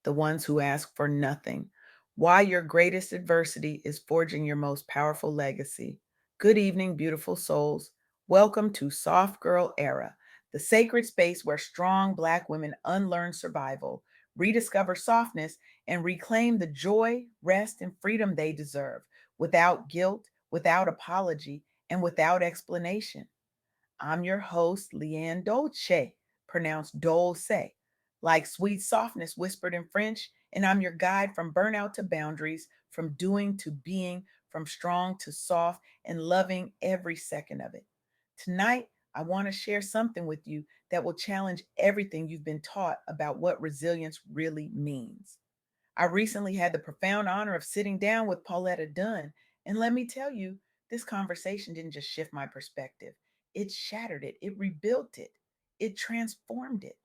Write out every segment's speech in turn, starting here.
the ones who ask for nothing. Why your greatest adversity is forging your most powerful legacy. Good evening, beautiful souls. Welcome to Soft Girl Era, the sacred space where strong Black women unlearn survival, rediscover softness, and reclaim the joy, rest, and freedom they deserve without guilt, without apology, and without explanation. I'm your host, LeAnne Dolce, pronounced Dolce, like sweet softness whispered in French, and I'm your guide from burnout to boundaries, from doing to being, from strong to soft, and loving every second of it. Tonight, I want to share something with you that will challenge everything you've been taught about what resilience really means. I recently had the profound honor of sitting down with Pauletta Dunn, and let me tell you, this conversation didn't just shift my perspective, it shattered it, it rebuilt it, it transformed it.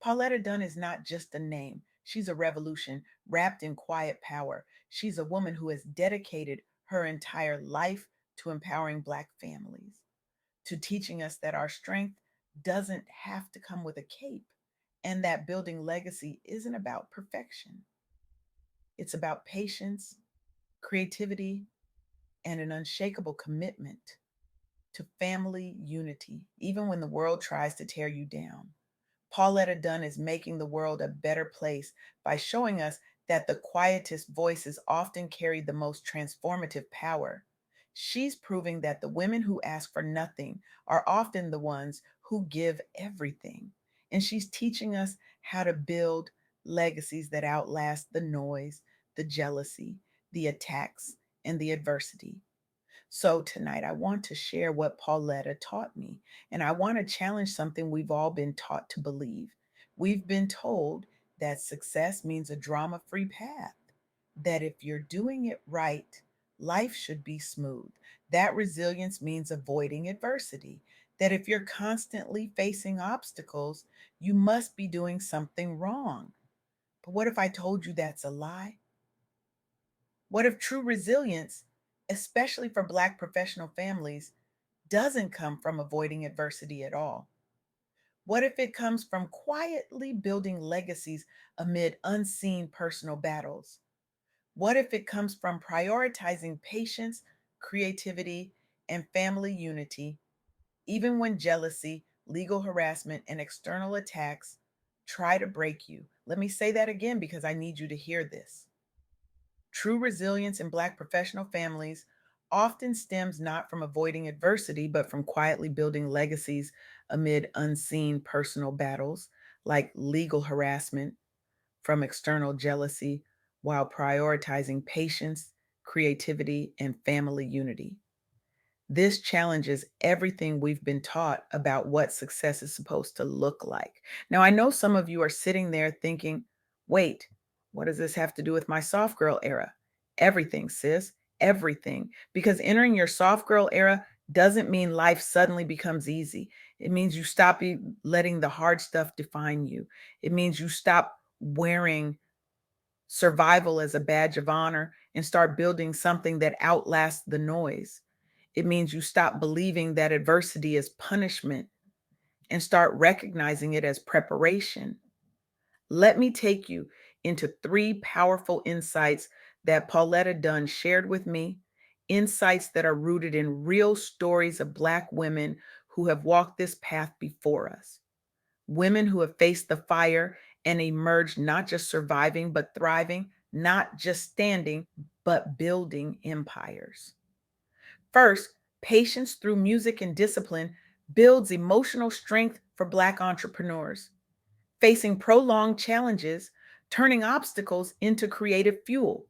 Pauletta Dunn is not just a name, she's a revolution wrapped in quiet power. She's a woman who has dedicated her entire life to empowering Black families, to teaching us that our strength doesn't have to come with a cape, and that building legacy isn't about perfection. It's about patience, creativity, and an unshakable commitment to family unity, even when the world tries to tear you down. Pauletta Dunn is making the world a better place by showing us that the quietest voices often carry the most transformative power. She's proving that the women who ask for nothing are often the ones who give everything. And she's teaching us how to build legacies that outlast the noise, the jealousy, the attacks, and the adversity. So tonight, I want to share what Pauletta taught me, and I want to challenge something we've all been taught to believe. We've been told that success means a drama free path, that if you're doing it right, life should be smooth, that resilience means avoiding adversity, that if you're constantly facing obstacles, you must be doing something wrong. But what if I told you that's a lie? What if true resilience, especially for Black professional families, doesn't come from avoiding adversity at all? What if it comes from quietly building legacies amid unseen personal battles? What if it comes from prioritizing patience, creativity, and family unity, even when jealousy, legal harassment, and external attacks try to break you? Let me say that again because I need you to hear this. True resilience in Black professional families often stems not from avoiding adversity, but from quietly building legacies amid unseen personal battles like legal harassment, from external jealousy, while prioritizing patience, creativity, and family unity. This challenges everything we've been taught about what success is supposed to look like. Now, I know some of you are sitting there thinking, wait, what does this have to do with my soft girl era? Everything, sis, everything. Because entering your soft girl era doesn't mean life suddenly becomes easy. It means you stop letting the hard stuff define you. It means you stop wearing survival as a badge of honor and start building something that outlasts the noise. It means you stop believing that adversity is punishment and start recognizing it as preparation. Let me take you into three powerful insights that Pauletta Dunn shared with me, insights that are rooted in real stories of Black women who have walked this path before us, women who have faced the fire and emerged not just surviving, but thriving, not just standing, but building empires. First, patience through music and discipline builds emotional strength for Black entrepreneurs, facing prolonged challenges, turning obstacles into creative fuel.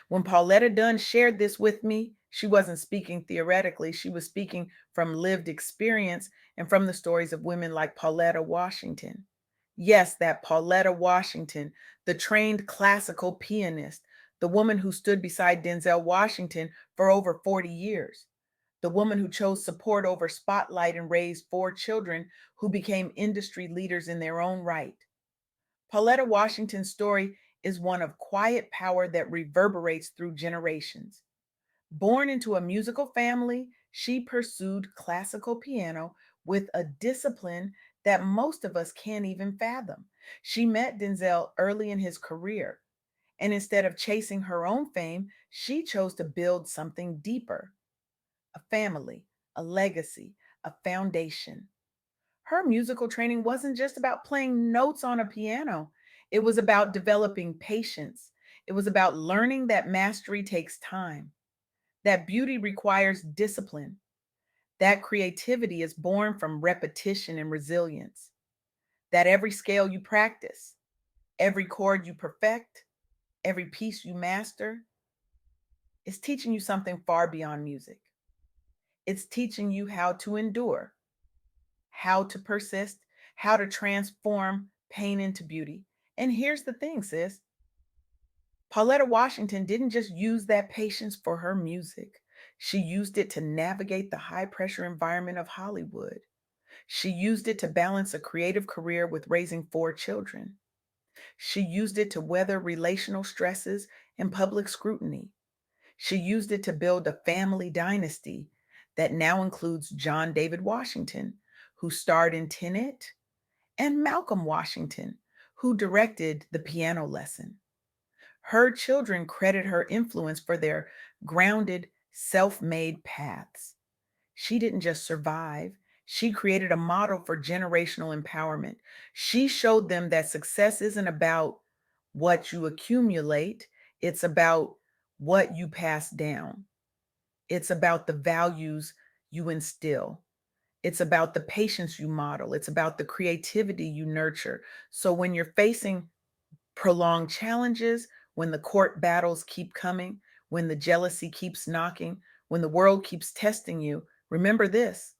When Pauletta Dunn shared this with me, she wasn't speaking theoretically, she was speaking from lived experience and from the stories of women like Pauletta Washington. Yes, that Pauletta Washington, the trained classical pianist, the woman who stood beside Denzel Washington for over 40 years, the woman who chose support over spotlight and raised four children who became industry leaders in their own right. Pauletta Washington's story is one of quiet power that reverberates through generations. Born into a musical family, she pursued classical piano with a discipline that most of us can't even fathom. She met Denzel early in his career, and instead of chasing her own fame, she chose to build something deeper: a family, a legacy, a foundation. Her musical training wasn't just about playing notes on a piano, it was about developing patience. It was about learning that mastery takes time, that beauty requires discipline, that creativity is born from repetition and resilience, that every scale you practice, every chord you perfect, every piece you master is teaching you something far beyond music. It's teaching you how to endure, how to persist, how to transform pain into beauty. And here's the thing, sis: Pauletta Washington didn't just use that patience for her music, she used it to navigate the high pressure environment of Hollywood. She used it to balance a creative career with raising four children. She used it to weather relational stresses and public scrutiny. She used it to build a family dynasty that now includes John David Washington, who starred in Tenet, and Malcolm Washington, who directed The Piano Lesson. Her children credit her influence for their grounded, self made paths. She didn't just survive, she created a model for generational empowerment. She showed them that success isn't about what you accumulate, it's about what you pass down. It's about the values you instill. It's about the patience you model. It's about the creativity you nurture. So when you're facing prolonged challenges, when the court battles keep coming, when the jealousy keeps knocking, when the world keeps testing you, remember this: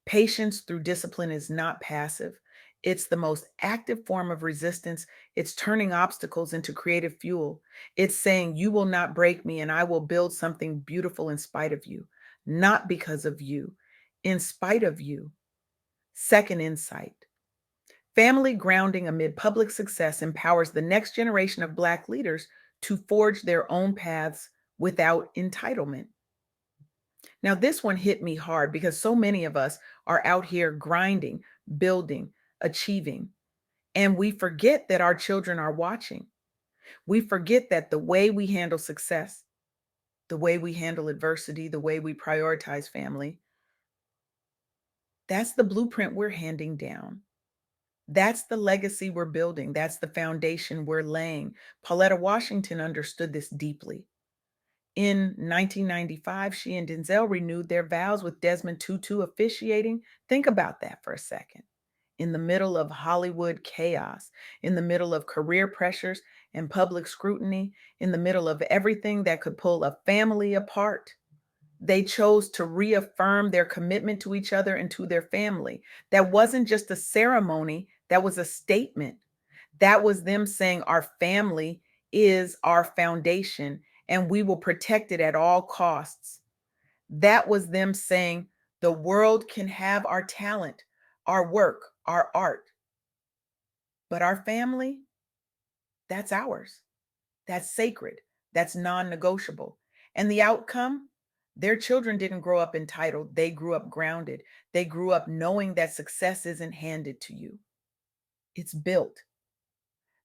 patience through discipline is not passive. It's the most active form of resistance. It's turning obstacles into creative fuel. It's saying, "You will not break me, and I will build something beautiful in spite of you, not because of you, in spite of you." Second insight: family grounding amid public success empowers the next generation of Black leaders to forge their own paths without entitlement. Now, this one hit me hard because so many of us are out here grinding, building, achieving, and we forget that our children are watching. We forget that the way we handle success, the way we handle adversity, the way we prioritize family, that's the blueprint we're handing down. That's the legacy we're building. That's the foundation we're laying. Pauletta Washington understood this deeply. In 1995, she and Denzel renewed their vows with Desmond Tutu officiating. Think about that for a second. In the middle of Hollywood chaos, in the middle of career pressures and public scrutiny, in the middle of everything that could pull a family apart, they chose to reaffirm their commitment to each other and to their family. That wasn't just a ceremony, that was a statement. That was them saying, "Our family is our foundation and we will protect it at all costs." That was them saying, "The world can have our talent, our work, our art, but our family, that's ours. That's sacred. That's non negotiable." And the outcome? Their children didn't grow up entitled. They grew up grounded. They grew up knowing that success isn't handed to you, it's built.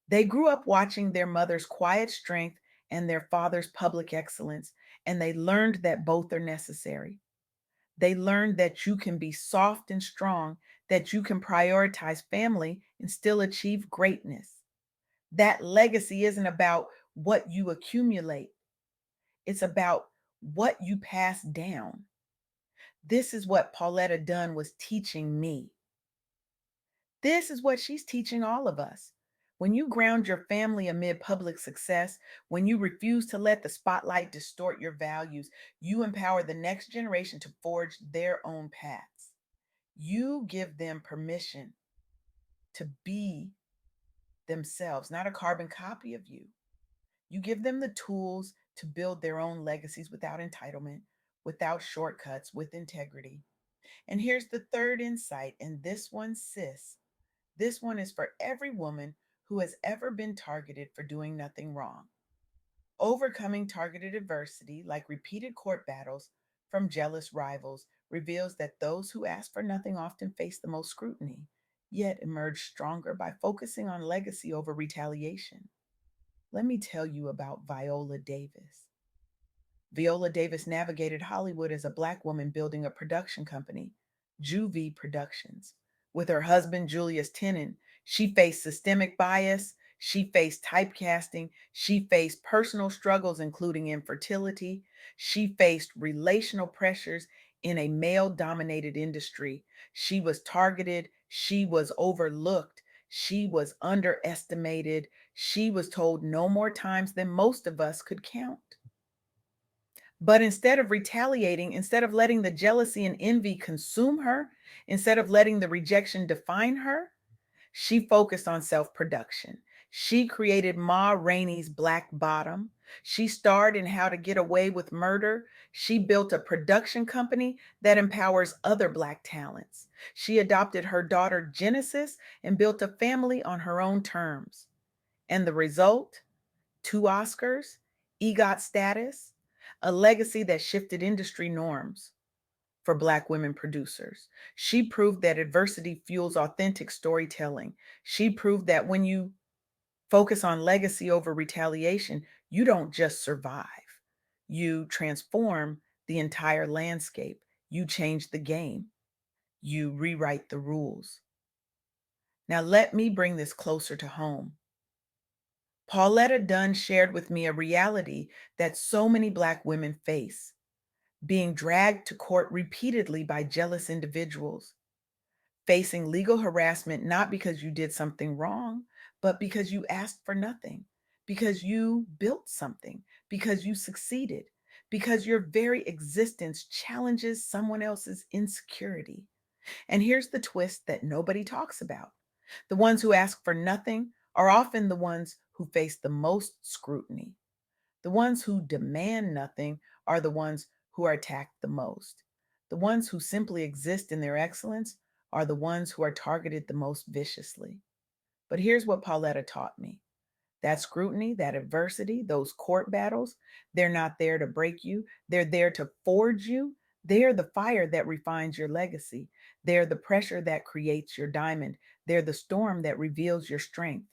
They grew up watching their mother's quiet strength and their father's public excellence, and they learned that both are necessary. They learned that you can be soft and strong, that you can prioritize family and still achieve greatness. That legacy isn't about what you accumulate, it's about what you pass down. This is what Pauletta Dunn was teaching me. This is what she's teaching all of us. When you ground your family amid public success, when you refuse to let the spotlight distort your values, you empower the next generation to forge their own paths. You give them permission to be themselves, not a carbon copy of you. You give them the tools to build their own legacies without entitlement, without shortcuts, with integrity. And here's the third insight, and this one, sis, this one is for every woman who has ever been targeted for doing nothing wrong. Overcoming targeted adversity, like repeated court battles from jealous rivals, reveals that those who ask for nothing often face the most scrutiny. yet emerged stronger by focusing on legacy over retaliation. Let me tell you about Viola Davis. Viola Davis navigated Hollywood as a Black woman building a production company, Juvie Productions. With her husband, Julius Tennant, she faced systemic bias, she faced typecasting, she faced personal struggles, including infertility, she faced relational pressures in a male dominated industry. She was targeted, she was overlooked, she was underestimated, she was told no more times than most of us could count. But instead of retaliating, instead of letting the jealousy and envy consume her, instead of letting the rejection define her, she focused on self production. She created Ma Rainey's Black Bottom. She starred in How to Get Away with Murder. She built a production company that empowers other Black talents. She adopted her daughter Genesis and built a family on her own terms. And the result? Two Oscars, EGOT status, a legacy that shifted industry norms for Black women producers. She proved that adversity fuels authentic storytelling. She proved that when you focus on legacy over retaliation, you don't just survive, you transform the entire landscape. You change the game, you rewrite the rules. Now, let me bring this closer to home. Pauletta Dunn shared with me a reality that so many Black women face: being dragged to court repeatedly by jealous individuals, facing legal harassment not because you did something wrong, but because you asked for nothing, because you built something, because you succeeded, because your very existence challenges someone else's insecurity. And here's the twist that nobody talks about: the ones who ask for nothing are often the ones who face the most scrutiny. The ones who demand nothing are the ones who are attacked the most. The ones who simply exist in their excellence are the ones who are targeted the most viciously. But here's what Pauletta taught me: that scrutiny, that adversity, those court battles, they're not there to break you, they're there to forge you. They're the fire that refines your legacy. They're the pressure that creates your diamond. They're the storm that reveals your strength.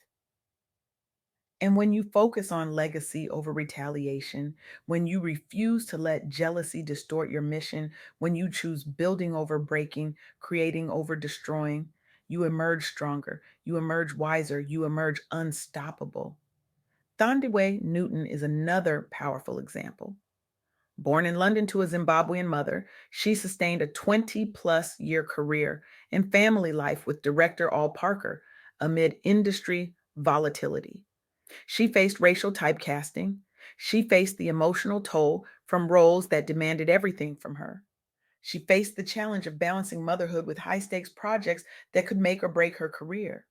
And when you focus on legacy over retaliation, when you refuse to let jealousy distort your mission, when you choose building over breaking, creating over destroying, you emerge stronger, you emerge wiser, you emerge unstoppable. Thandiwe Newton is another powerful example. Born in London to a Zimbabwean mother, she sustained a 20-plus year career in family life with director Al Parker amid industry volatility. She faced racial typecasting. She faced the emotional toll from roles that demanded everything from her. She faced the challenge of balancing motherhood with high stakes projects that could make or break her career.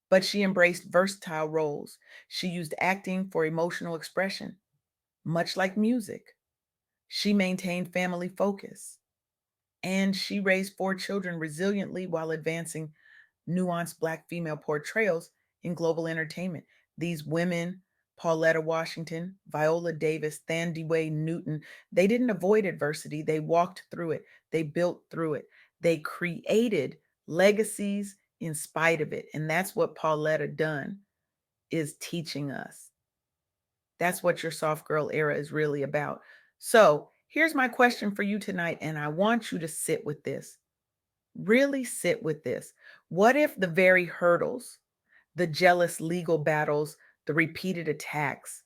But she embraced versatile roles. She used acting for emotional expression, much like music. She maintained family focus. And she raised four children resiliently while advancing nuanced Black female portrayals in global entertainment. These women, Pauletta Washington, Viola Davis, Thandiwe Newton, they didn't avoid adversity. They walked through it. They built through it. They created legacies in spite of it. And that's what Pauletta Dunn is teaching us. That's what your soft girl era is really about. So here's my question for you tonight, and I want you to sit with this. Really sit with this. What if the very hurdles, the jealous legal battles, the repeated attacks,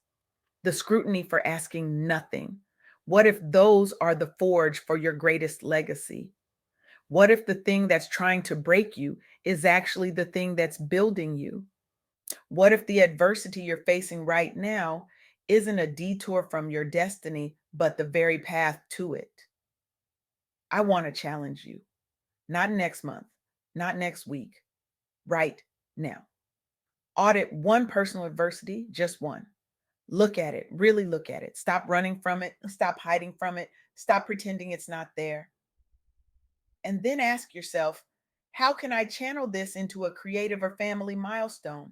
the scrutiny for asking nothing, what if those are the forge for your greatest legacy? What if the thing that's trying to break you is actually the thing that's building you? What if the adversity you're facing right now isn't a detour from your destiny, but the very path to it? I want to challenge you. Not next month, not next week, right now. Audit one personal adversity, just one. Look at it, really look at it. Stop running from it, stop hiding from it, stop pretending it's not there. And then ask yourself, how can I channel this into a creative or family milestone?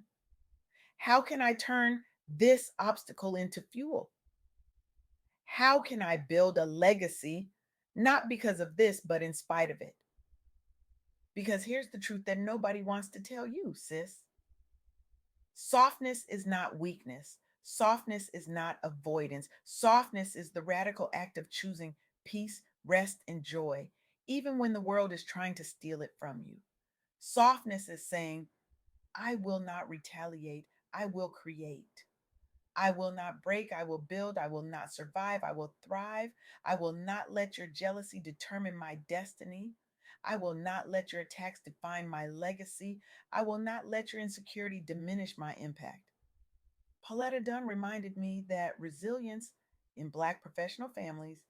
How can I turn this obstacle into fuel? How can I build a legacy, not because of this, but in spite of it? Because here's the truth that nobody wants to tell you, sis. Softness is not weakness. Softness is not avoidance. Softness is the radical act of choosing peace, rest, and joy, even when the world is trying to steal it from you. Softness is saying, I will not retaliate, I will create. I will not break, I will build, I will not survive, I will thrive. I will not let your jealousy determine my destiny. I will not let your attacks define my legacy. I will not let your insecurity diminish my impact. Pauletta Dunn reminded me that resilience in Black professional families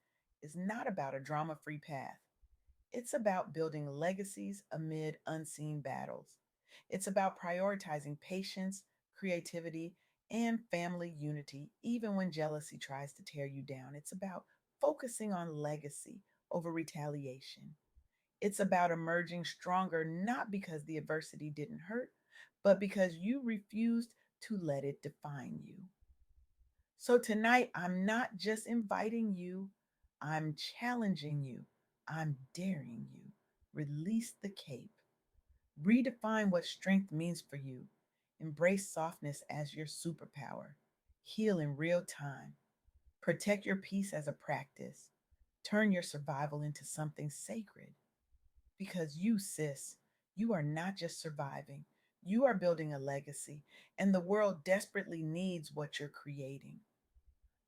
is not about a drama free path. It's about building legacies amid unseen battles. It's about prioritizing patience, creativity, and family unity, even when jealousy tries to tear you down. It's about focusing on legacy over retaliation. It's about emerging stronger, not because the adversity didn't hurt, but because you refused to let it define you. So tonight, I'm not just inviting you, I'm challenging you, I'm daring you. Release the cape, redefine what strength means for you, embrace softness as your superpower, heal in real time, protect your peace as a practice, turn your survival into something sacred. Because you, sis, you are not just surviving, you are building a legacy, and the world desperately needs what you're creating.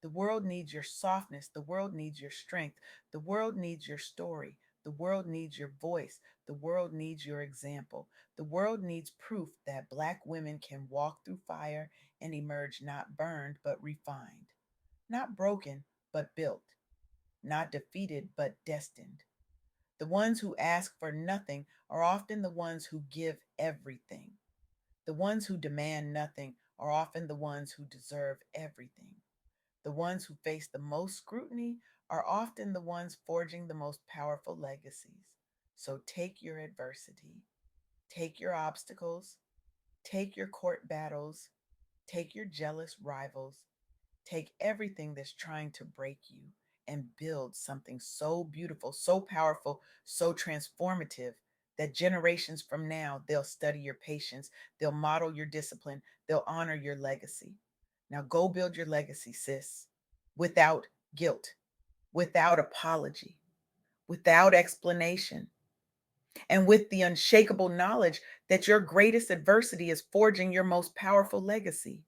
The world needs your softness. The world needs your strength. The world needs your story. The world needs your voice. The world needs your example. The world needs proof that Black women can walk through fire and emerge not burned, but refined, not broken, but built, not defeated, but destined. The ones who ask for nothing are often the ones who give everything. The ones who demand nothing are often the ones who deserve everything. The ones who face the most scrutiny are often the ones forging the most powerful legacies. So take your adversity, take your obstacles, take your court battles, take your jealous rivals, take everything that's trying to break you and build something so beautiful, so powerful, so transformative that generations from now, they'll study your patience, they'll model your discipline, they'll honor your legacy. Now go build your legacy, sis, without guilt, without apology, without explanation, and with the unshakable knowledge that your greatest adversity is forging your most powerful legacy.